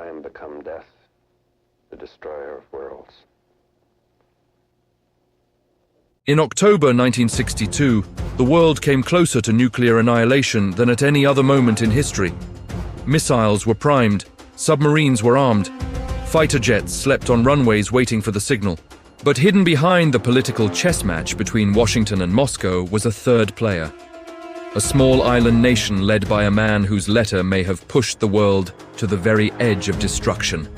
I am become death, the destroyer of worlds. In October 1962, the world came closer to nuclear annihilation than at any other moment in history. Missiles were primed, submarines were armed, fighter jets slept on runways waiting for the signal. But hidden behind the political chess match between Washington and Moscow was a third player. A small island nation led by a man whose letter may have pushed the world to the very edge of destruction.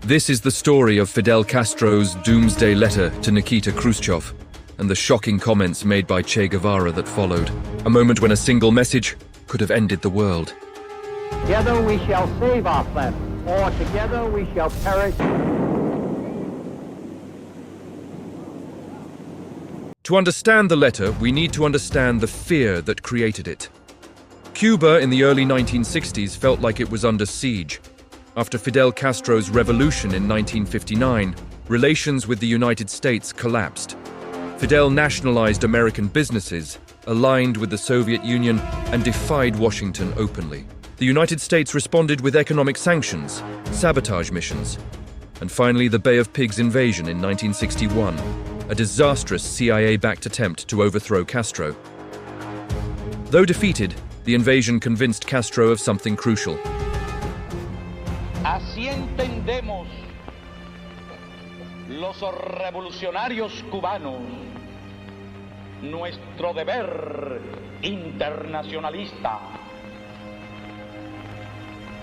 This is the story of Fidel Castro's Doomsday Letter to Nikita Khrushchev, and the shocking comments made by Che Guevara that followed. A moment when a single message could have ended the world. Together we shall save our planet, or together we shall perish. To understand the letter, we need to understand the fear that created it. Cuba in the early 1960s felt like it was under siege. After Fidel Castro's revolution in 1959, relations with the United States collapsed. Fidel nationalized American businesses, aligned with the Soviet Union, and defied Washington openly. The United States responded with economic sanctions, sabotage missions, and finally the Bay of Pigs invasion in 1961, a disastrous CIA-backed attempt to overthrow Castro. Though defeated, the invasion convinced Castro of something crucial. Así entendemos los revolucionarios cubanos nuestro deber internacionalista.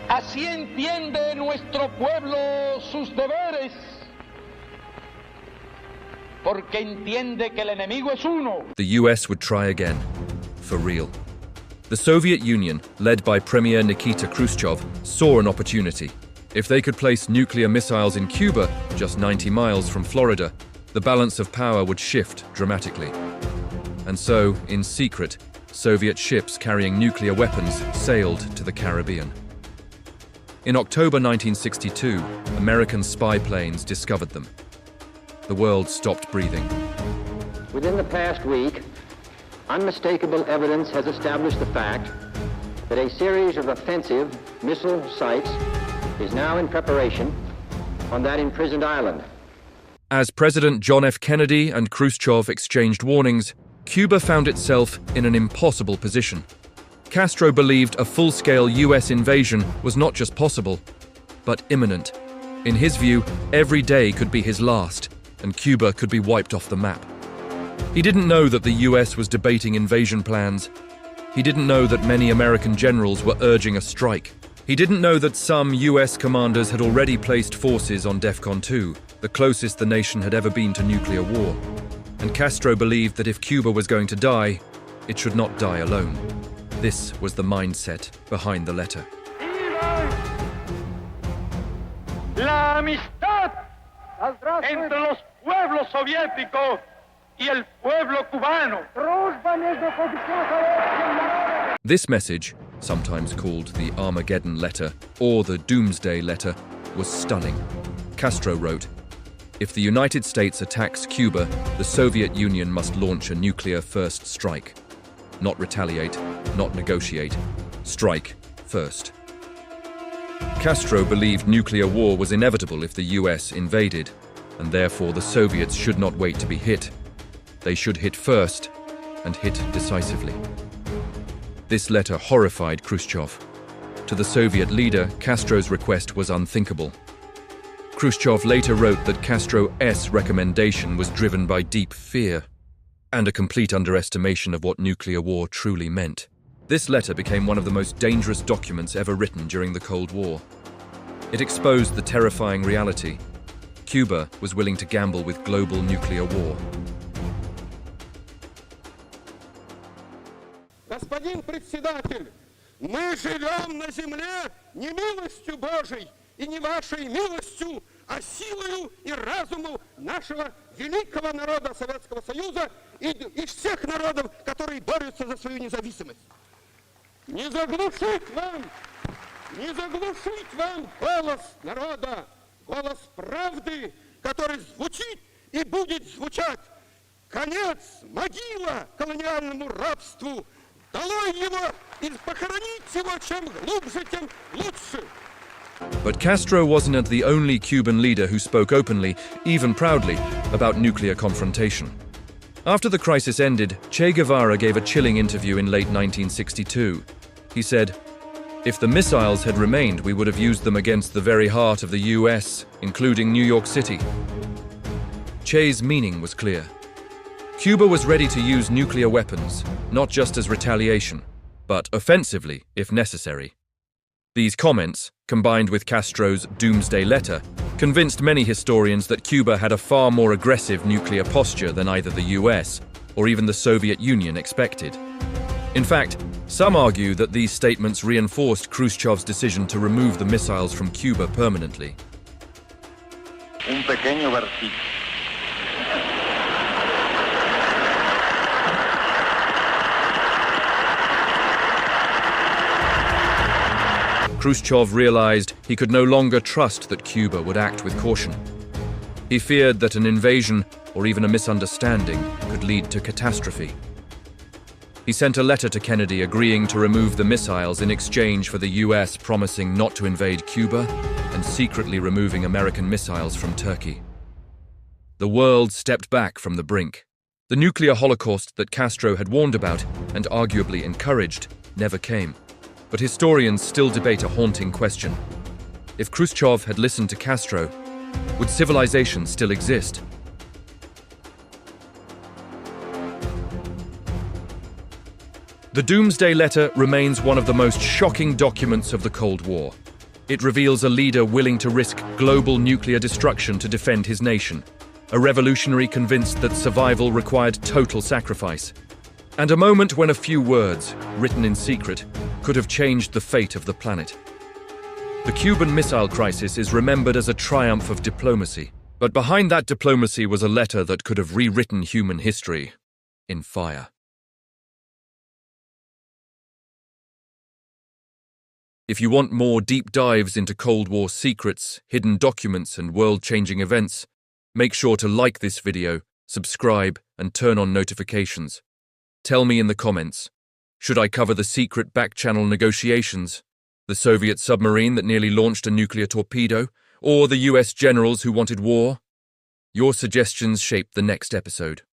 Así entiende nuestro pueblo sus deberes, porque entiende que el enemigo es uno. The US would try again, for real. The Soviet Union, led by Premier Nikita Khrushchev, saw an opportunity. If they could place nuclear missiles in Cuba, just 90 miles from Florida, the balance of power would shift dramatically. And so, in secret, Soviet ships carrying nuclear weapons sailed to the Caribbean. In October 1962, American spy planes discovered them. The world stopped breathing. Within the past week, unmistakable evidence has established the fact that a series of offensive missile sites is now in preparation on that imprisoned island. As President John F. Kennedy and Khrushchev exchanged warnings, Cuba found itself in an impossible position. Castro believed a full-scale US invasion was not just possible, but imminent. In his view, every day could be his last, and Cuba could be wiped off the map. He didn't know that the US was debating invasion plans. He didn't know that many American generals were urging a strike. He didn't know that some US commanders had already placed forces on DEFCON 2, the closest the nation had ever been to nuclear war. And Castro believed that if Cuba was going to die, it should not die alone. This was the mindset behind the letter. La amistad entre los pueblos soviéticos y el pueblo cubano. This message, sometimes called the Armageddon Letter or the Doomsday Letter, was stunning. Castro wrote, "If the United States attacks Cuba, the Soviet Union must launch a nuclear first strike. Not retaliate, not negotiate. Strike first." Castro believed nuclear war was inevitable if the US invaded, and therefore the Soviets should not wait to be hit. They should hit first, and hit decisively. This letter horrified Khrushchev. To the Soviet leader, Castro's request was unthinkable. Khrushchev later wrote that Castro's recommendation was driven by deep fear and a complete underestimation of what nuclear war truly meant. This letter became one of the most dangerous documents ever written during the Cold War. It exposed the terrifying reality. Cuba was willing to gamble with global nuclear war. Господин председатель, мы живем на земле не милостью Божией и не вашей милостью, а силою и разумом нашего великого народа Советского Союза и всех народов, которые борются за свою независимость. Не заглушить вам голос народа, голос правды, который звучит и будет звучать. Конец, могила колониальному рабству. Долой его и похоронить его, чем глубже, тем лучше. But Castro wasn't the only Cuban leader who spoke openly, even proudly, about nuclear confrontation. After the crisis ended, Che Guevara gave a chilling interview in late 1962. He said, "If the missiles had remained, we would have used them against the very heart of the US, including New York City." Che's meaning was clear. Cuba was ready to use nuclear weapons, not just as retaliation, but offensively if necessary. These comments, combined with Castro's Doomsday Letter, convinced many historians that Cuba had a far more aggressive nuclear posture than either the US or even the Soviet Union expected. In fact, some argue that these statements reinforced Khrushchev's decision to remove the missiles from Cuba permanently. Un pequeño versito. Khrushchev realized he could no longer trust that Cuba would act with caution. He feared that an invasion or even a misunderstanding could lead to catastrophe. He sent a letter to Kennedy agreeing to remove the missiles in exchange for the US promising not to invade Cuba and secretly removing American missiles from Turkey. The world stepped back from the brink. The nuclear holocaust that Castro had warned about and arguably encouraged never came. But historians still debate a haunting question. If Khrushchev had listened to Castro, would civilization still exist? The Doomsday Letter remains one of the most shocking documents of the Cold War. It reveals a leader willing to risk global nuclear destruction to defend his nation, a revolutionary convinced that survival required total sacrifice, and a moment when a few words, written in secret, could have changed the fate of the planet. The Cuban Missile Crisis is remembered as a triumph of diplomacy, but behind that diplomacy was a letter that could have rewritten human history in fire. If you want more deep dives into Cold War secrets, hidden documents, and world-changing events, make sure to like this video, subscribe, and turn on notifications. Tell me in the comments, should I cover the secret back-channel negotiations, the Soviet submarine that nearly launched a nuclear torpedo, or the US generals who wanted war? Your suggestions shape the next episode.